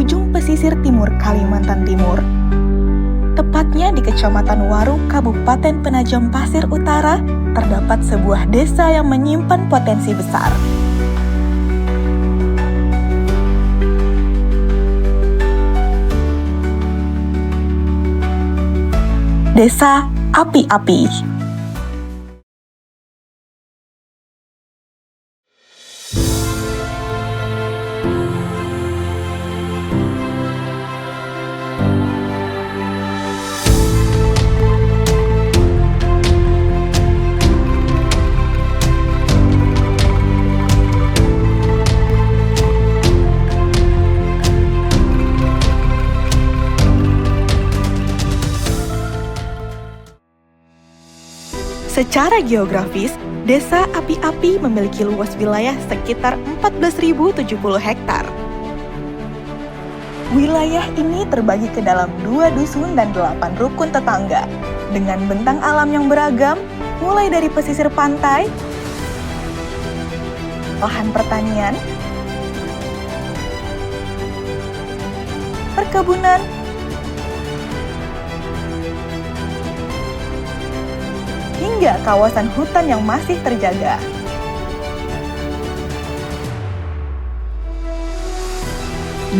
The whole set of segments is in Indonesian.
ujung pesisir timur Kalimantan Timur, tepatnya di Kecamatan Waru, Kabupaten Penajam Pasir Utara, terdapat sebuah desa yang menyimpan potensi besar. Desa Api-Api. Secara geografis, Desa Api-Api memiliki luas wilayah sekitar 14.070 hektar. Wilayah ini terbagi ke dalam 2 dusun dan 8 rukun tetangga, dengan bentang alam yang beragam, mulai dari pesisir pantai, lahan pertanian, perkebunan, hingga kawasan hutan yang masih terjaga.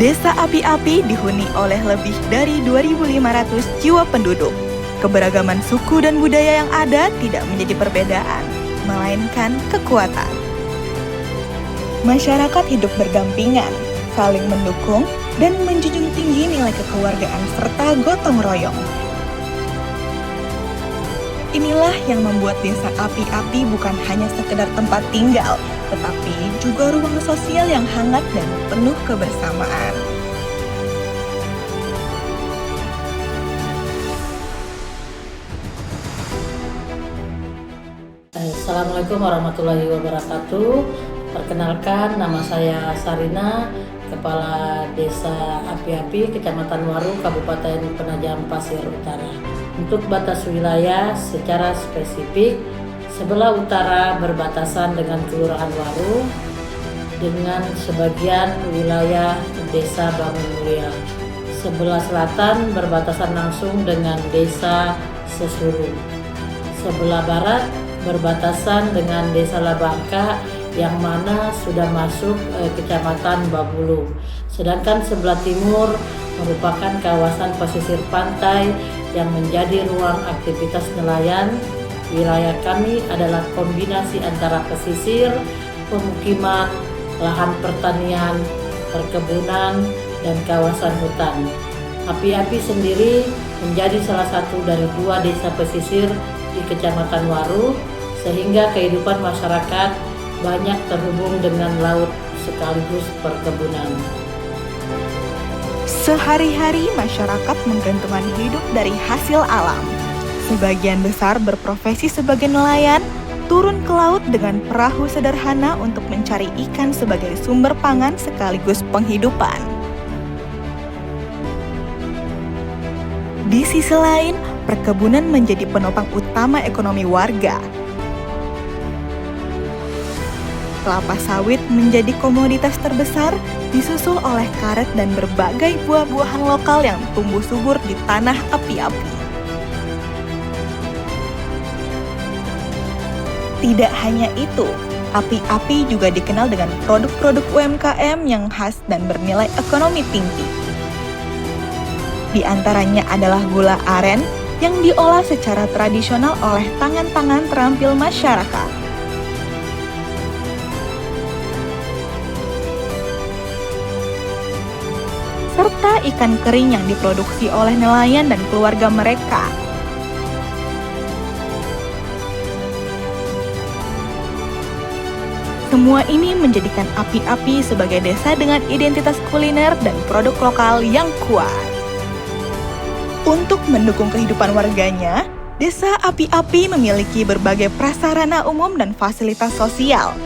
Desa Api-Api dihuni oleh lebih dari 2.500 jiwa penduduk. Keberagaman suku dan budaya yang ada tidak menjadi perbedaan, melainkan kekuatan. Masyarakat hidup berdampingan, saling mendukung, dan menjunjung tinggi nilai kekeluargaan serta gotong royong. Inilah yang membuat Desa Api-Api bukan hanya sekedar tempat tinggal, tetapi juga ruang sosial yang hangat dan penuh kebersamaan. Assalamualaikum warahmatullahi wabarakatuh. Perkenalkan, nama saya Sarina, Kepala Desa Api-Api, Kecamatan Waru, Kabupaten Penajam Pasir Utara. Untuk batas wilayah secara spesifik, sebelah utara berbatasan dengan Kelurahan Waru, dengan sebagian wilayah Desa Bangun Mulia. Sebelah selatan berbatasan langsung dengan Desa Sesuru. Sebelah barat berbatasan dengan Desa Labangka yang mana sudah masuk Kecamatan Babulu. Sedangkan sebelah timur merupakan kawasan pesisir pantai yang menjadi ruang aktivitas nelayan. Wilayah kami adalah kombinasi antara pesisir, pemukiman, lahan pertanian, perkebunan, dan kawasan hutan. Api-Api sendiri menjadi salah satu dari 2 desa pesisir di Kecamatan Waru, sehingga kehidupan masyarakat banyak terhubung dengan laut sekaligus perkebunan. Sehari-hari masyarakat menggantungkan hidup dari hasil alam. Sebagian besar berprofesi sebagai nelayan, turun ke laut dengan perahu sederhana untuk mencari ikan sebagai sumber pangan sekaligus penghidupan. Di sisi lain, perkebunan menjadi penopang utama ekonomi warga. Kelapa sawit menjadi komoditas terbesar, disusul oleh karet dan berbagai buah-buahan lokal yang tumbuh subur di tanah Api-Api. Tidak hanya itu, Api-Api juga dikenal dengan produk-produk UMKM yang khas dan bernilai ekonomi tinggi. Di antaranya adalah gula aren yang diolah secara tradisional oleh tangan-tangan terampil masyarakat. Serta ikan kering yang diproduksi oleh nelayan dan keluarga mereka. Semua ini menjadikan Api-Api sebagai desa dengan identitas kuliner dan produk lokal yang kuat. Untuk mendukung kehidupan warganya, Desa Api-Api memiliki berbagai prasarana umum dan fasilitas sosial.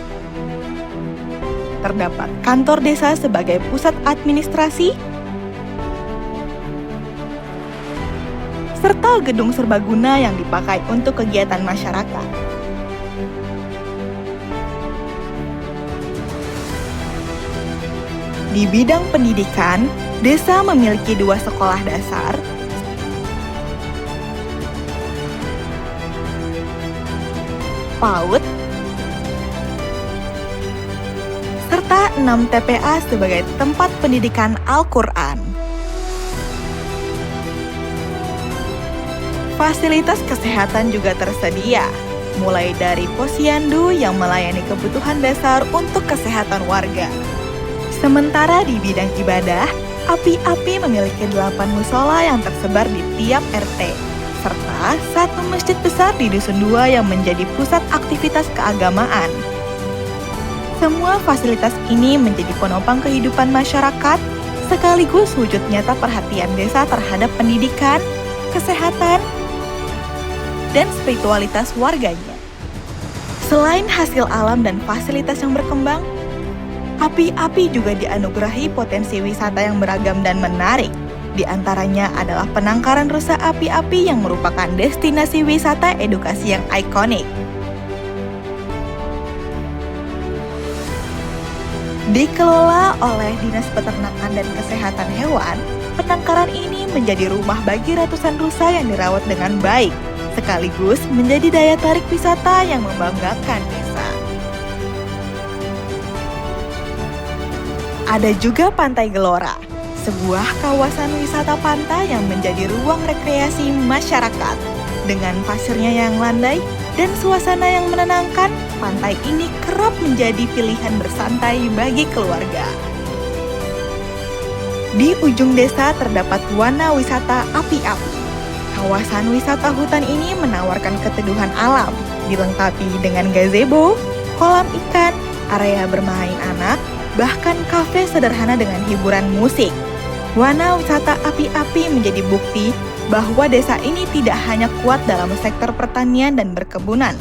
Terdapat kantor desa sebagai pusat administrasi, serta gedung serbaguna yang dipakai untuk kegiatan masyarakat. Di Di bidang pendidikan, desa memiliki 2 sekolah dasar, PAUD, serta 6 TPA sebagai tempat pendidikan Al-Quran. Fasilitas kesehatan juga tersedia, mulai dari posyandu yang melayani kebutuhan dasar untuk kesehatan warga. Sementara di bidang ibadah, Api-Api memiliki 8 musola yang tersebar di tiap RT, serta 1 masjid besar di Dusun 2 yang menjadi pusat aktivitas keagamaan. Semua fasilitas ini menjadi penopang kehidupan masyarakat, sekaligus wujud nyata perhatian desa terhadap pendidikan, kesehatan, dan spiritualitas warganya. Selain hasil alam dan fasilitas yang berkembang, Api-Api juga dianugerahi potensi wisata yang beragam dan menarik. Di antaranya adalah penangkaran rusa Api-Api yang merupakan destinasi wisata edukasi yang ikonik. Dikelola oleh Dinas Peternakan dan Kesehatan Hewan, penangkaran ini menjadi rumah bagi ratusan rusa yang dirawat dengan baik, sekaligus menjadi daya tarik wisata yang membanggakan desa. Ada juga Pantai Gelora, sebuah kawasan wisata pantai yang menjadi ruang rekreasi masyarakat. Dengan pasirnya yang landai dan suasana yang menenangkan, pantai ini kerap menjadi pilihan bersantai bagi keluarga. Di ujung desa terdapat Wana Wisata Api-Api. Kawasan wisata hutan ini menawarkan keteduhan alam, dilengkapi dengan gazebo, kolam ikan, area bermain anak, bahkan kafe sederhana dengan hiburan musik. Wana Wisata Api-Api menjadi bukti bahwa desa ini tidak hanya kuat dalam sektor pertanian dan berkebunan,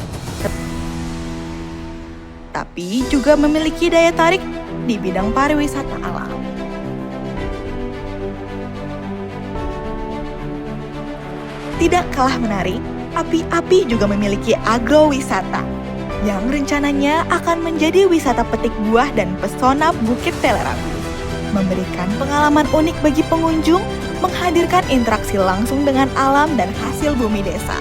tapi juga memiliki daya tarik di bidang pariwisata alam. Tidak kalah menarik, Api-Api juga memiliki agrowisata yang rencananya akan menjadi wisata petik buah dan pesona Bukit Telerabu, memberikan pengalaman unik bagi pengunjung, menghadirkan interaksi langsung dengan alam dan hasil bumi desa.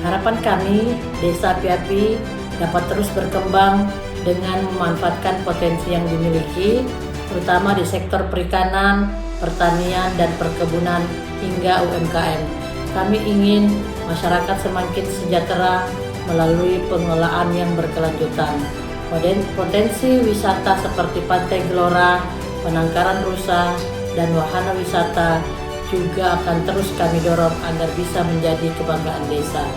Harapan kami, Desa Api-Api dapat terus berkembang dengan memanfaatkan potensi yang dimiliki, terutama di sektor perikanan, pertanian, dan perkebunan hingga UMKM. Kami ingin masyarakat semakin sejahtera melalui pengelolaan yang berkelanjutan. Potensi wisata seperti Pantai Gelora, penangkaran rusa, dan wahana wisata juga akan terus kami dorong agar bisa menjadi kebanggaan desa.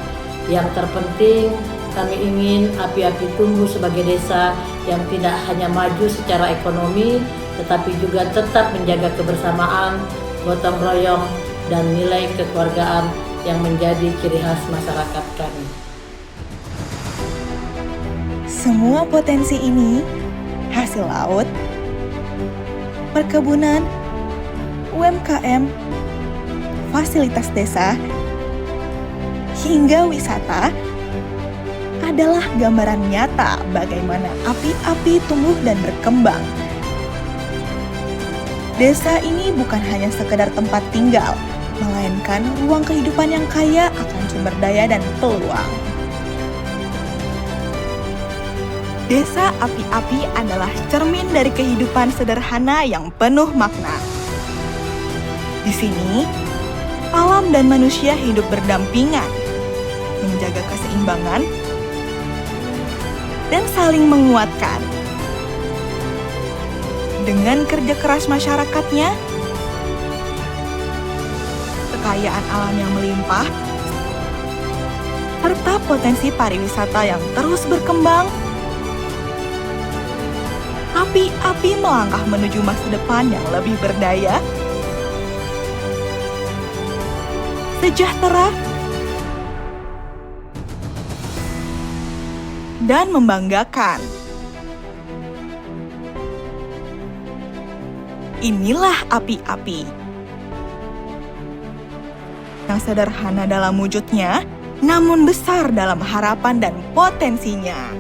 Yang terpenting, kami ingin Api-Api tumbuh sebagai desa yang tidak hanya maju secara ekonomi, tetapi juga tetap menjaga kebersamaan, gotong royong, dan nilai kekeluargaan yang menjadi ciri khas masyarakat kami. Semua potensi ini, hasil laut, perkebunan, UMKM, fasilitas desa, hingga wisata, adalah gambaran nyata bagaimana Api-Api tumbuh dan berkembang. Desa ini bukan hanya sekedar tempat tinggal, melainkan ruang kehidupan yang kaya akan sumber daya dan peluang. Desa Api-Api adalah cermin dari kehidupan sederhana yang penuh makna. Di sini, alam dan manusia hidup berdampingan, menjaga keseimbangan, dan saling menguatkan. Dengan kerja keras masyarakatnya, kekayaan alam yang melimpah, serta potensi pariwisata yang terus berkembang, Api-Api melangkah menuju masa depan yang lebih berdaya, sejahtera, dan membanggakan. Inilah Api-Api. Yang sederhana dalam wujudnya, namun besar dalam harapan dan potensinya.